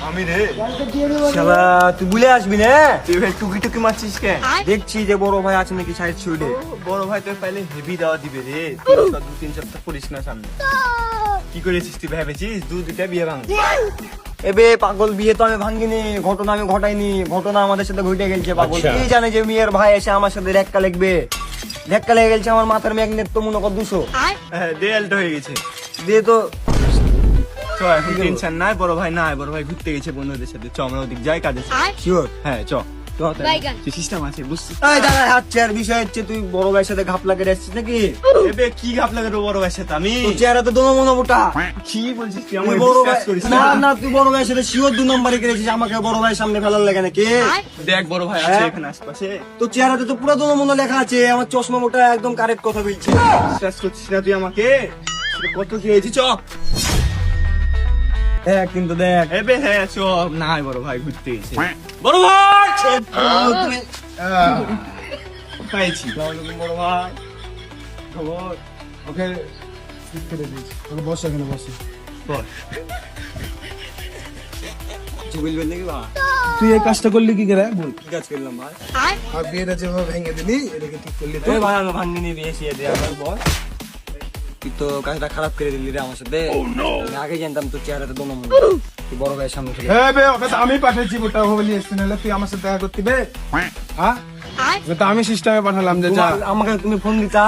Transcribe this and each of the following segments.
আমি রে শালা, তুই ভুলে আসবি না? তুই ভাই টুকি টুকি মারছিস কে? দেখছি যে বড় ভাই আছে নাকি সাইড ছুটে। বড় ভাই তোর পাইলে হেভি দেওয়া দিবে রে। তুই 2-3 সপ্তাহ করিস না সামনে। কি করেছিস তুই ভেবেছিস? দুটা বিয়ে ভাঙবি? এবে পাগল, বিয়ে তো আমি ভাঙ্গিনি, ঘটনা আমি ঘটাইনি, ঘটনা আমাদের সাথে ঘটে গেছে। পাগল কি জানে যে মেয়ের ভাই এসে আমার সাথে ধাক্কা লাগবে? ধাক্কা লেগে গেছে আমার মাথার ম্যাগনেট তো মনে কর 200। হ্যাঁ, দেয়ালটা হয়ে গেছে। দিয়ে তো এখন টেনশন নাই, বড় ভাই নাই, বড় ভাই ঘুরতে গেছে বন্ধুদের সাথে। চ আমরা ওদিক যাই কাজে। শিওর? হ্যাঁ চ। সিস্টেম আছে বুঝছিস? বিষয় হচ্ছে তুই বড় ভাইয়ের সাথে ঘাপ লাগিয়ে আসছিস নাকি? এবে কি ঘাপ লাগে বড় ভাইয়ের সাথে? আমি চেহারা তো দোনো মনো মোটা। কি বলছিস তুই? আমার বড় ভাই না না, তুই বড় ভাইয়ের সাথে শিওর 2 নম্বরে করেছিস। আমাকে বড় ভাইয়ের সামনে ফেলার লাগে নাকি? দেখ বড় ভাই আছে এখানে আশেপাশে। তো চেহারাতে তো পুরো দোনো মনো লেখা আছে। আমার চশমা মোটা, একদম কারেক্ট কথা বলছিস। বিশ্বাস করছিস না তুই আমাকে? কত খেয়েছি? চ দেখ, কিন্তু দেখ। এবে হ্যাঁ চ। নাই বড় ভাই ঘুরতে গেছে। বড় ভাই তুমি পাইছি। বড় ভাই খবর? ওকে ঠিক করে দিস। ওকে বস, এখানে বস। কিছু বলবেন নাকি ভাই? তুই এই কাজটা করলি কি করে বল? কি কাজ করলাম ভাই? আর বিয়েটা যেভাবে ভেঙে দিলি, এটাকে ঠিক করলি তো? ভাই আমি ভাঙ্গিনি, বিয়ে শিয়ে দিয়ে আমার বল। তুই তো কাজটা খারাপ করে দিলি রে আমার সাথে। আমি আগে জানতাম তোর চেহারাতে দোনো মনো। তুই বড় ভাইয়ের সামনে ফেলে হ্যাঁ বে, ওকে তো আমি পাঠাইছি, ওটা বলি এসে নাহলে তুই আমার সাথে দেখা করতে বে। হ্যাঁ, ওকে তো আমি সিস্টেমে পাঠালাম যে যা। আমাকে তুমি ফোন দিতা?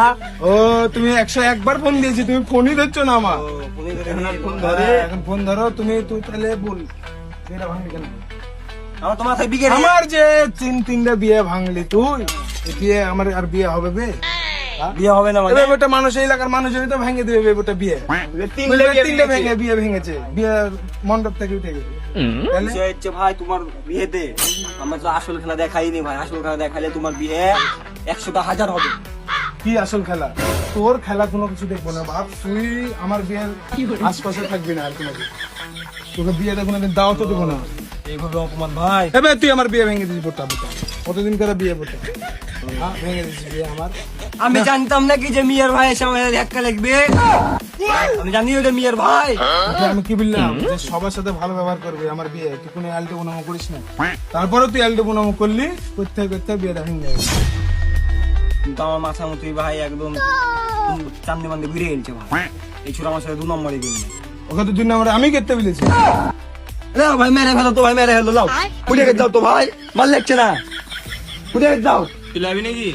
ও তুমি 101 বার ফোন দিয়েছি, তুমি ফোনই ধরছো না আমার। ফোন ধরে এখন ফোন ধরো তুমি। তুই তাহলে বল বিয়েটা ভাঙলি কেন? আমার তো মাথায় বিঘে আমার যে 3-3টা বিয়ে ভাঙলি তুই, এই বিয়ে আমার আর বিয়ে হবে বে? বিয়ে হবে না মানে? এবার ওটা মানুষ, এই এলাকার মানুষই তো ভেঙে দিবে ওটা বিয়ে। 3টা ভেঙে বিয়ে ভেঙেছে, বিয়ে মণ্ডপ থেকে উঠে গেছে। তাহলে সে হচ্ছে ভাই তোমার বিয়েতে আমরা তো আসল খেলা দেখাইনি ভাই। আসল খেলা দেখাইলে তোমার বিয়ে 100টা 1000 হবে। কি আসল খেলা? তোর খেলা কোনো কিছু দেখবো না বাপ। তুই আমার বিয়ের আশপাশে থাকবি না আর কোনো কিছু। তোকে বিয়েটা কোনোদিন দাও তো দেবো না। এইভাবে অপমান ভাই। এবার তুই আমার বিয়ে ভেঙে দিস বোটা বোটা। কতদিন করে বিয়ে বোটা? হ্যাঁ, ভেঙে দিস বিয়ে আমার। আমি জানতাম নাকি যে মিয়ার ভাই এসে আমার ধাক্কা লাগবে? আমি জানি ওটা মিয়ার ভাই। ওকে আমি কি বললাম যে সবার সাথে ভালো ব্যবহার করবে আমার বিয়ে। তুই কোনো আলটু বোনামো করিস না। তারপরে তুই আলটু বোনামো করলি, করতে করতে বিয়েটা ভেঙে যাবে। কিন্তু আমার মাথার মতো ভাই একদম চান্দে মান্দে ঘুরে গেছে ভাই। এই ছোট আমার সাথে 2 নম্বরে গেল। ওকে তো 2 নম্বরে আমি কেটে বলেছি। ভাই মেরে ফেলো তো, ভাই মেরে ফেলো। যাও উঠে গেছে, যাও তো ভাই, ভাল লাগছে না। উঠে গেছে, যাও। তুই লাবি নাকি?